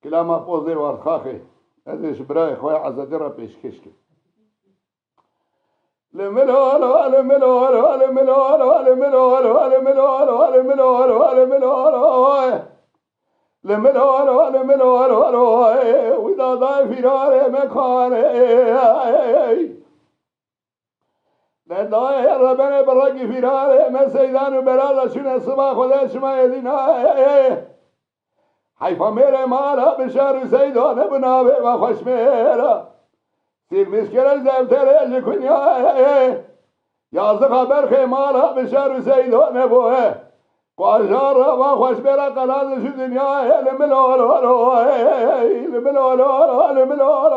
كلام أبوزي وارخاخي هذا شبراي خويا عزادرة بيشكشك لملول ولملول ولملول ولملول ولملول ولملول ولملول لملول ولملول ولملول وإذا ضاي في نار مكاني لداي ربنا برقي في نار ما سيدان بلاد شنو الصباح ولا شما يدينا حيفا میره مالا بشار سيدان بنابه و خوش میره سیر مشکل زفتره جکنیا یازده برخی مالا بشار سيدان بوه قاجار و خوش میره قلال شو دنیا لملول لملول لملول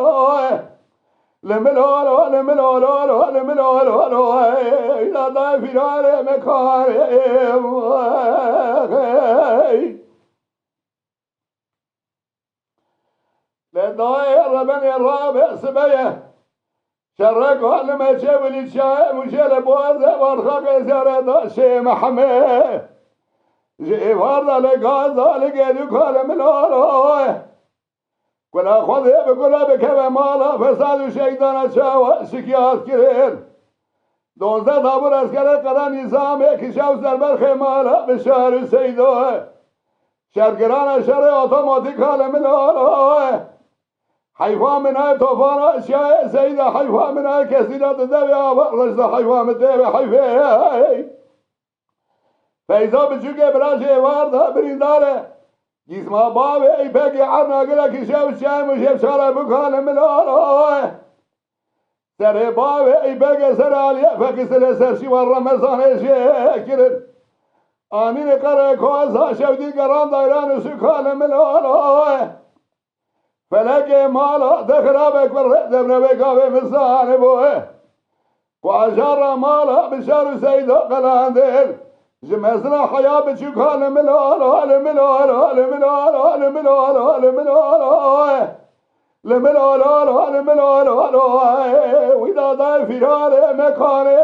لملول لملول لملول إذا ضاي في نار مكارم لداي ربنا الرابع سبيه شرقوا لما جاب الشاي مشير بوزه وارخاق زرد شي محمي جي فرض لقاز لقيدو كلام الأولوه كلا خذي بكلا بكبه مالا فساد شيطان شاوى سكيات كرير دونزه دابور اسكره قران نظامه كشاو زربر خمالا بشهر سيدوه شرقران شر اوتوماتيك كلام الأولوه حيوان من هاي طوفان اشياء سيدة حيوان من هاي كثيرة تدوي رجل حيوان متابع حيفي فإذا بتشوكي براجي وارده برينداره جسما بابي اي باقي عنا قلك شاو الشاي مشيب شارع بكان من آره سر بابي اي باقي سر عليا فكسر سر شوار رمضان اشياء كرن آنين قرأ كوازها شودي قران دايران سكان من آره فلك مالا دخرابك دبربك في مصان بوه وعشر مالا بشار سيدو قلاندل جمزنا حياة بشكان ملول لملول لملول لملول لملول لملول لملول وإذا ضاي في نار مكاني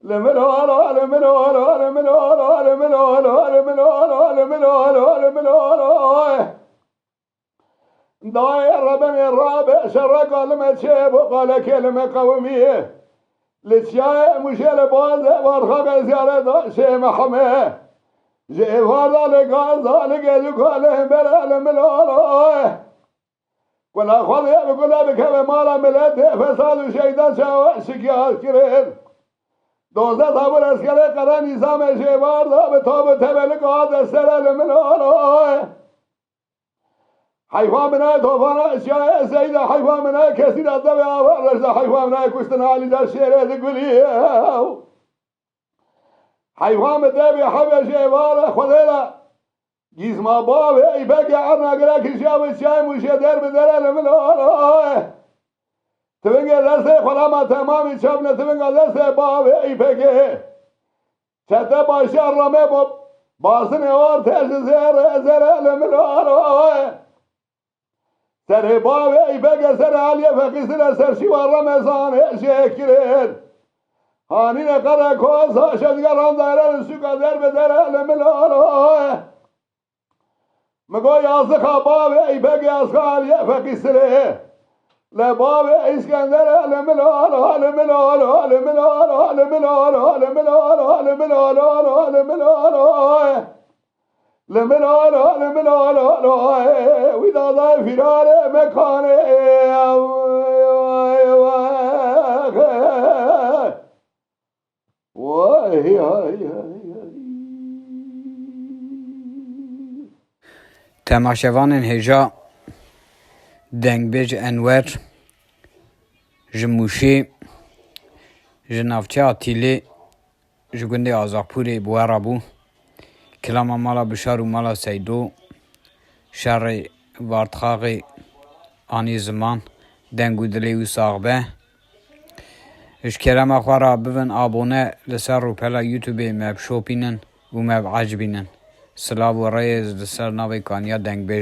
لملول لملول لملول لملول لملول لملول لملول داير ربنا الرابع شرق لما تشيب وقال كلمة قومية لتشاي مشيل بوزة وارخاق زيارة شي محمي جي فارضا لقاز لقيدو قاله بلا لملول ولا خذي بقولا بكبه مالا ملته فساد شيطان شاوى سكيات كرير دوزده دابور اسکره قرار نظام جوار دا به تاب تبلک آد سر لملال حیوان بنای طوفان اشیاء سید حیوان بنای کسی را دو آور رجل حیوان بنای کشتن علی در شیره دگلی حیوان بدبی حب جوار خودلا گیزما باب ای بگی عرنا گره کشیا شای موشه در بدره لملال تبنگه دسته خلاما تمامی چبنه تبنگه دسته بابه ای پکه چته باشی رمه باسن اور تش زره لملال سر بابه ای پکه سر علیه فقیسر سر شیوار رمزان شکرین هانین قره کوزا شدگران دایرن سوکا در بدره لملال مگو یازخا بابه ای پکه ازخا علیه فقیسره لباب اسكندر لملول لملول لملول لملول لملول لملول لملول لملول لملول وإذا ضاي في نار مكاني تماشاوان هجا دنگبیج انور جموشی جنافچه آتیلی جگنده آزاقپوری بوارابو کلام مالا بشار و مالا سیدو شر واردخاقی آنی زمان دنگو دلی و ساغبه اشکرم اخوارا ببن آبونه لسر رو پلا یوتیوبی مب شوپینن و مب عجبینن سلاو و ریز لسر ناوی کانیا دنگ بیج